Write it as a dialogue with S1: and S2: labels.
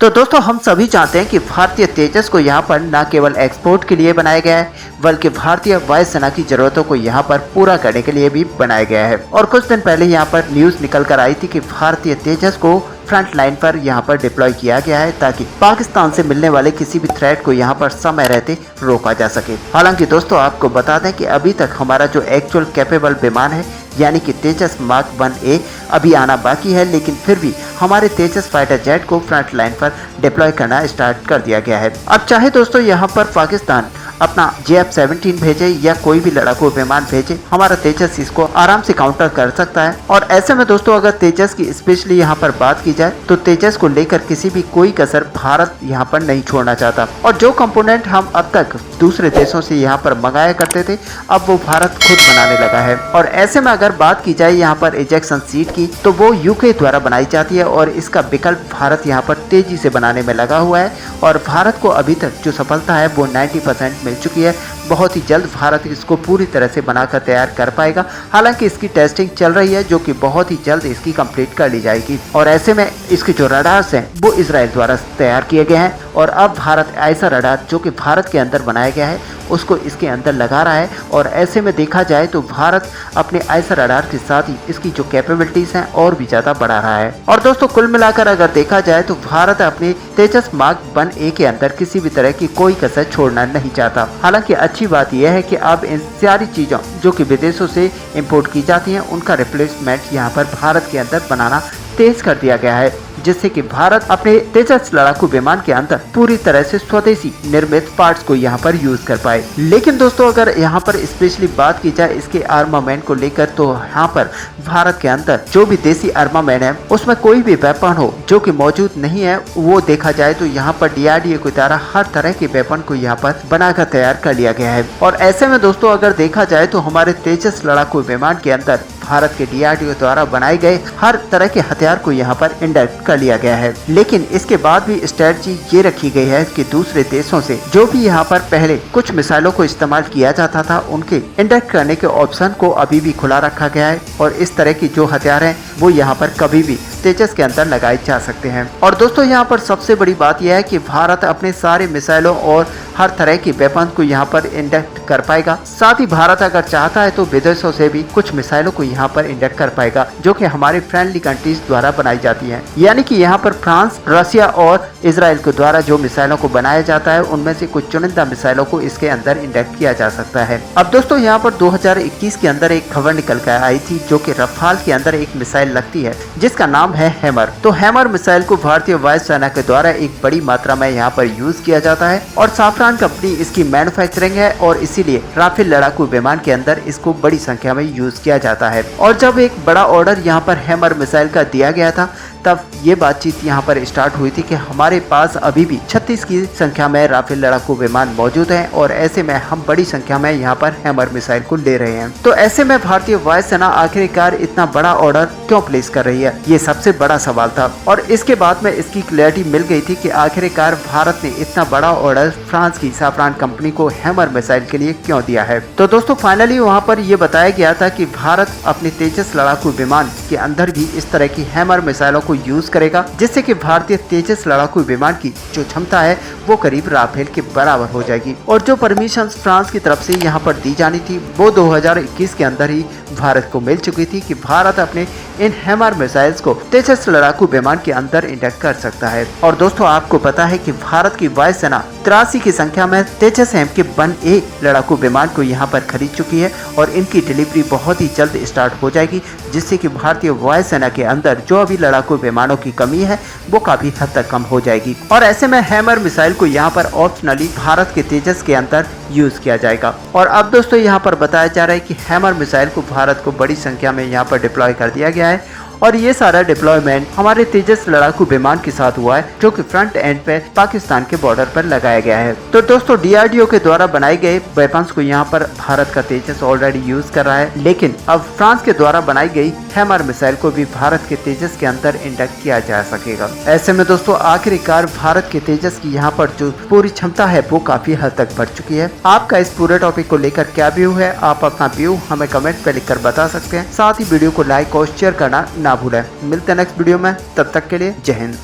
S1: तो दोस्तों हम सभी जानते हैं कि भारतीय तेजस को यहाँ पर न केवल एक्सपोर्ट के लिए बनाया गया है बल्कि भारतीय वायुसेना की जरूरतों को यहाँ पर पूरा करने के लिए भी बनाया गया है। और कुछ दिन पहले यहाँ पर न्यूज निकल कर आई थी कि भारतीय तेजस को फ्रंट लाइन पर यहाँ पर डिप्लॉय किया गया है ताकि पाकिस्तान से मिलने वाले किसी भी थ्रेट को यहाँ पर समय रहते रोका जा सके। हालांकि दोस्तों आपको बता दें कि अभी तक हमारा जो एक्चुअल कैपेबल विमान है यानी कि तेजस मार्क 1A अभी आना बाकी है, लेकिन फिर भी हमारे तेजस फाइटर जेट को फ्रंट लाइन पर डिप्लॉय करना स्टार्ट कर दिया गया है। अब चाहे दोस्तों यहाँ पर पाकिस्तान अपना JF-17 भेजे या कोई भी लड़ाकू विमान भेजे, हमारा तेजस इसको आराम से काउंटर कर सकता है। और ऐसे में दोस्तों अगर तेजस की स्पेशली यहाँ पर बात की जाए तो तेजस को लेकर किसी भी कोई कसर भारत यहाँ पर नहीं छोड़ना चाहता। और जो कंपोनेंट हम अब तक दूसरे देशों से यहाँ पर मंगाया करते थे अब वो भारत खुद बनाने लगा है। और ऐसे में अगर बात की जाए यहाँ पर इजेक्शन सीट की तो वो यूके द्वारा बनाई जाती है और इसका विकल्प भारत यहाँ पर तेजी से बनाने में लगा हुआ है। और भारत को अभी तक जो सफलता है वो 90% मिल चुकी है। बहुत ही जल्द भारत इसको पूरी तरह से बनाकर तैयार कर पाएगा। हालांकि इसकी टेस्टिंग चल रही है जो कि बहुत ही जल्द इसकी कंप्लीट कर ली जाएगी। और ऐसे में इसके जो रडार्स हैं वो इजराइल द्वारा तैयार किए गए हैं और अब भारत ऐसा रडार जो कि भारत के अंदर बनाया गया है उसको इसके अंदर लगा रहा है। और ऐसे में देखा जाए तो भारत अपने ऐसा रडार के साथ ही इसकी जो कैपेबिलिटीज हैं और भी ज्यादा बढ़ा रहा है। और दोस्तों कुल मिलाकर अगर देखा जाए तो भारत अपने तेजस मार्क 1A के अंदर किसी भी तरह की कोई कसर छोड़ना नहीं चाहता। हालांकि अच्छी बात यह है कि अब इन सारी चीजों जो कि विदेशों से इंपोर्ट की जाती हैं उनका रिप्लेसमेंट यहाँ पर भारत के अंदर बनाना तेज कर दिया गया है, जिससे कि भारत अपने तेजस लड़ाकू विमान के अंदर पूरी तरह से स्वदेशी निर्मित पार्ट्स को यहाँ पर यूज कर पाए। लेकिन दोस्तों अगर यहाँ पर स्पेशली बात की जाए इसके आर्मामेंट को लेकर तो यहाँ पर भारत के अंदर जो भी देसी आर्मामेंट है उसमें कोई भी वेपन हो जो कि मौजूद नहीं है वो देखा जाए तो यहाँ पर DRDO के द्वारा हर तरह के वेपन को यहाँ पर बनाकर तैयार कर लिया गया है। और ऐसे में दोस्तों अगर देखा जाए तो हमारे तेजस लड़ाकू विमान के अंदर भारत के DRDO द्वारा बनाए गए हर तरह के हथियार को यहाँ पर इंडक्ट कर लिया गया है। लेकिन इसके बाद भी स्ट्रेटजी ये रखी गई है कि दूसरे देशों से जो भी यहाँ पर पहले कुछ मिसाइलों को इस्तेमाल किया जाता था उनके इंडक्ट करने के ऑप्शन को अभी भी खुला रखा गया है और इस तरह की जो हथियार हैं वो यहाँ पर कभी भी तेजस के अंदर लगाए जा सकते हैं। और दोस्तों यहाँ पर सबसे बड़ी बात यह है कि भारत अपने सारे मिसाइलों और हर तरह की वेपन को यहाँ पर इंडक्ट कर पाएगा। साथ ही भारत अगर चाहता है तो विदेशों से भी कुछ मिसाइलों को यहाँ पर इंडक्ट कर पाएगा जो कि हमारे फ्रेंडली कंट्रीज द्वारा बनाई जाती हैं। यानी कि यहाँ पर फ्रांस, रशिया और इजराइल के द्वारा जो मिसाइलों को बनाया जाता है उनमें से कुछ चुनिंदा मिसाइलों को इसके अंदर इंडक्ट किया जा सकता है। अब दोस्तों यहाँ पर 2021 के अंदर एक खबर निकल कर आई थी जो कि रफाल के अंदर एक मिसाइल लगती है जिसका नाम है हैमर। तो हैमर मिसाइल को भारतीय वायुसेना के द्वारा एक बड़ी मात्रा में यहाँ पर यूज किया जाता है और साफरान कंपनी इसकी मैन्युफैक्चरिंग है और इसीलिए राफेल लड़ाकू विमान के अंदर इसको बड़ी संख्या में यूज किया जाता है। और जब एक बड़ा ऑर्डर यहाँ पर हैमर मिसाइल का दिया गया था तब ये बातचीत यहाँ पर स्टार्ट हुई थी कि हमारे पास अभी भी 36 की संख्या में राफेल लड़ाकू विमान मौजूद हैं और ऐसे में हम बड़ी संख्या में यहाँ पर हैमर मिसाइल को ले रहे हैं। तो ऐसे में भारतीय वायुसेना आखिरकार इतना बड़ा ऑर्डर क्यों प्लेस कर रही है, ये सबसे बड़ा सवाल था। और इसके बाद में इसकी क्लैरिटी मिल गई थी कि आखिरकार भारत ने इतना बड़ा ऑर्डर फ्रांस की साफरान कंपनी को हैमर मिसाइल के लिए क्यों दिया है। तो दोस्तों फाइनली वहाँ पर यह बताया गया था कि भारत अपने तेजस लड़ाकू विमान के अंदर भी इस तरह की हैमर मिसाइलों को यूज करेगा जिससे कि भारतीय तेजस लड़ाकू विमान की जो क्षमता है वो करीब राफेल के बराबर हो जाएगी। और जो परमिशन फ्रांस की तरफ से यहाँ पर दी जानी थी वो 2021 के अंदर ही भारत को मिल चुकी थी कि भारत अपने इन हैमर मिसाइल्स को तेजस लड़ाकू विमान के अंदर इंडक्ट कर सकता है। और दोस्तों आपको पता है कि भारत की वायुसेना 83 की संख्या में तेजस MK-1A लड़ाकू विमान को यहाँ पर खरीद चुकी है और इनकी डिलीवरी बहुत ही जल्द स्टार्ट हो जाएगी जिससे कि भारतीय वायुसेना के अंदर जो अभी लड़ाकू विमानों की कमी है वो काफी हद तक कम हो जाएगी। और ऐसे में हैमर मिसाइल को यहाँ पर ऑप्शनली भारत के तेजस के अंदर यूज किया जाएगा। और अब दोस्तों यहाँ पर बताया जा रहा है कि हैमर मिसाइल को भारत को बड़ी संख्या में यहाँ पर डिप्लॉय कर दिया गया है और ये सारा डिप्लॉयमेंट हमारे तेजस लड़ाकू विमान के साथ हुआ है जो कि फ्रंट एंड पे पाकिस्तान के बॉर्डर पर लगाया गया है। तो दोस्तों DRDO के द्वारा बनाए गए वेपन्स को यहाँ पर भारत का तेजस ऑलरेडी यूज कर रहा है, लेकिन अब फ्रांस के द्वारा बनाई गई हैमर मिसाइल को भी भारत के तेजस के अंदर इंडक्ट किया जा सकेगा। ऐसे में दोस्तों आखिरकार भारत के तेजस की यहाँ पर जो पूरी क्षमता है वो काफी हद तक बढ़ चुकी है। आपका इस पूरे टॉपिक को लेकर क्या व्यू है, आप अपना व्यू हमें कमेंट पे लिखकर बता सकते हैं। साथ ही वीडियो को लाइक और शेयर करना ना भूलें। मिलते हैं नेक्स्ट वीडियो में, तब तक के लिए जय हिंद।